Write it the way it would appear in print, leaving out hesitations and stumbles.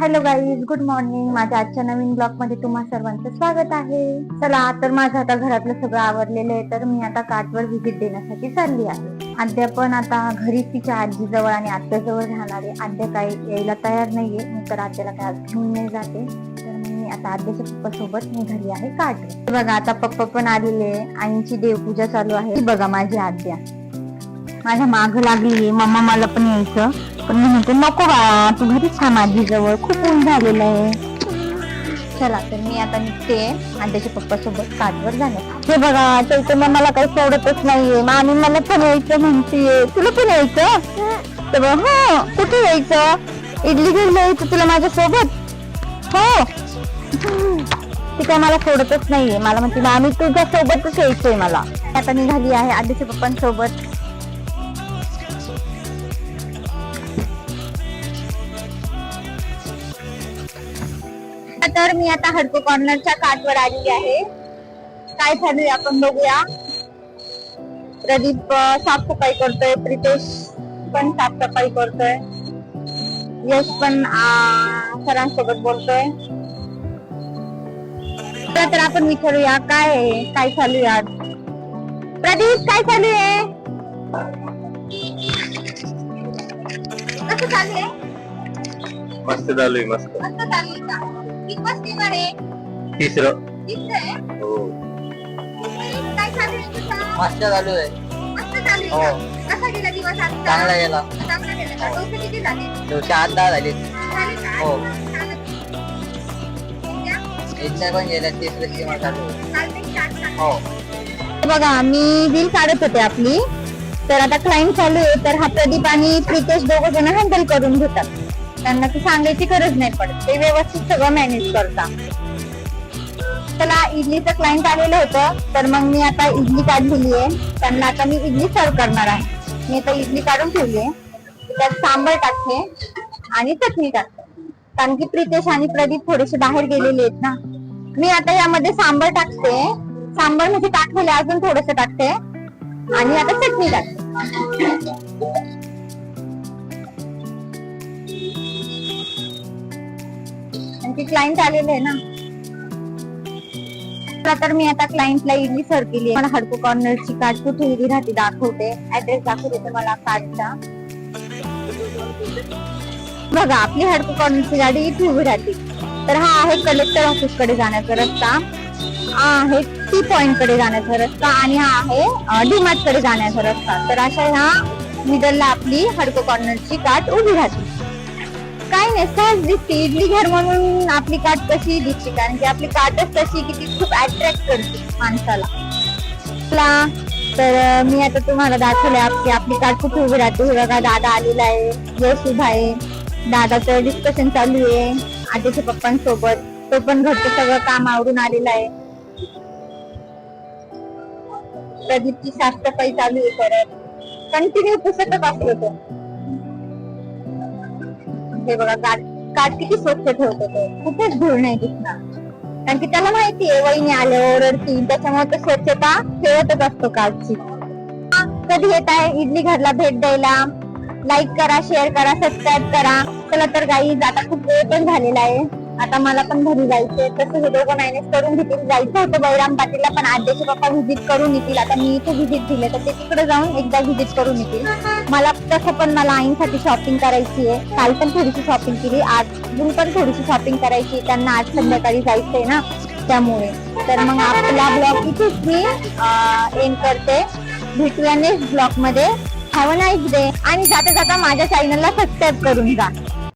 Hello guys, good morning. माझ्या आजच्या नवीन blog मध्ये तुम्हा सर्वांचं स्वागत आहे. चला, तर माझं आता घरातलं सगळं आवरलेलं आहे, तर मी आता काठवर व्हिजिट देण्यासाठी चालली आहे. आद्या पण आता घरी तिच्या आजीजवळ आणि आत्याजवळ राहणार आहे. आद्या काही यायला तयार नाहीये, मी तर आद्याला काय घेऊन नाही जाते. तर मी आता आद्याच्या पप्पा सोबत निघाली आहे काठ. बघा, आता पप्पा पण आलेले, आईंची देवपूजा चालू आहे. बघा माझी आद्या माझ्या माग लागली. मम्मा मला पण यायचं, पण मी म्हणते नको बा, तू घरीच थांब आजीजवळ, खूप ऊन झालेलं आहे. चला, तर मी आता निघते आद्याच्या पप्पा सोबत काठवर जाण्यात. हे बघा, चैतन्य मला काही सोडतच नाहीये. मामी मला पण यायचं म्हणतीये. तुला पण यायचं? तर हो, कुठे यायचं? इडली घ्यायला यायचं तुला माझ्या सोबत? हो. ती काय मला सोडतच नाहीये. मला म्हणते मामी तुझ्या सोबतच यायचंय मला. आता निघाली आहे आद्याच्या पप्पांसोबत. तर मी आता हडको कॉर्नरच्या काठवर आलेली आहे. काय झालंय आपण बघूया. प्रदीप साफसफाई करतोय, प्रितेश पण साफसफाई करतोय, यश पण सरांसोबत बोलतोय. तर आपण विचारूया काय चालू आहे. प्रदीप, काय चालू आहे? कसं चालू आहे? मस्त चालू आहे. मस्त चालू आहे का? तिसरं. हो, काय चालू आहे तुझं? मस्त चालू आहे. मस्त चालू आहे का? कसा गेला दिवस आजचा? चांगला गेला. चांगला गेला का? डोसे किती झाले? दिवशी 8-10 झाले. झाले का? हो. उद्या? इथल्या पण गेल्या 30 किंवा चालू आहे. चालतंय, start करा. हो. बघा, मी रील काढत होते आपली, तर आता क्लायंट चालू आहे. तर हा प्रदीप आणि प्रितेश दोघं जण हँडल करून घेतात. त्यांना ती सांगायची गरज नाही पडत, ते व्यवस्थित सगळं मॅनेज करतात. चला, इडलीचं क्लायंट आलेलं होतं, तर मग मी आता इडली काढलेली आहे. त्यांना आता मी इडली सर्व करणार आहे. मी आता इडली काढून ठेवली आहे. त्यात सांबर टाकते आणि चटणी टाकते, कारण की प्रितेश आणि प्रदीप थोडेसे बाहेर गेलेले आहेत ना. मी आता यामध्ये सांबर टाकते. सांबर म्हणजे टाकलेले अजून थोडस टाकते आणि आता चटणी टाकते. क्लायंट आलेले आहे ना. तर मी आता क्लायंटला इडली सर्व केली. मला हडको कॉर्नरची काठ कुठे उभी राहते दाखवते, ऍड्रेस दाखवते तुम्हाला काठचा. बघा, आपली हडको कॉर्नरची गाडी इथे उभी राहते. तर हा आहे कलेक्टर ऑफिस कडे जाण्याचा रस्ता, हा आहे टी पॉइंट कडे जाण्याचा रस्ता आणि हा आहे डीमार्ट कडे जाण्याचा रस्ता. तर अशा ह्या मिडलला आपली हडको कॉर्नरची काठ उभी राहते. काय नाही, सहज दिसते. इडली घर म्हणून आपली काठ कशी दिसते, कारण की आपली काठच तशी की ती खूप अट्रॅक्ट करते माणसाला. तर मी आता तुम्हाला दाखवले की आपली काठ कुठे उभी राहते. हे बघा, दादा आलेला आहे, यश उभा आहे, दादाचं डिस्कशन चालू आहे आजीच्या पप्पांसोबत. तो पण घरचं सगळं काम आवरून आलेला आहे. प्रदीपची साफसफाई चालू आहे, परत कंटिन्यू पुसतच असतो तो. हे बघा, काठ किती स्वच्छ ठेवतो तो, कुठेच धूळ नाही दिसणार, कारण की त्याला माहितीये वहिनी आल्यावर ओरडतील, त्याच्यामुळे तो स्वच्छता ठेवतच असतो काठची. कधी येत आहे इडली घरला भेट द्यायला, लाईक करा, शेअर करा, सबस्क्राईब करा. चला तर गाईज, आता खूप वेळ पण झालेला आहे, आता मला पण घरी जायचंय. तसं हे दोघं मॅनेज करून घेतील. जायचं होतं बळीराम पाटीलला, पण आद्याचे पप्पा व्हिजिट करून येतील. आता मी इथे व्हिजिट दिले, तर ते तिकडे जाऊन एकदा व्हिजिट करून येतील. मला तसं पण मला आईंसाठी शॉपिंग करायची आहे. काल पण थोडीशी शॉपिंग केली, आज पण थोडीशी शॉपिंग करायची. त्यांना आज संध्याकाळी जायचंय ना, त्यामुळे. तर मग आपला ब्लॉग इथेच मी एंड करते. भेटूया नेक्स्ट ब्लॉग मध्ये. Have a nice day. आणि जाता जाता माझ्या चॅनलला सबस्क्राईब करून जा.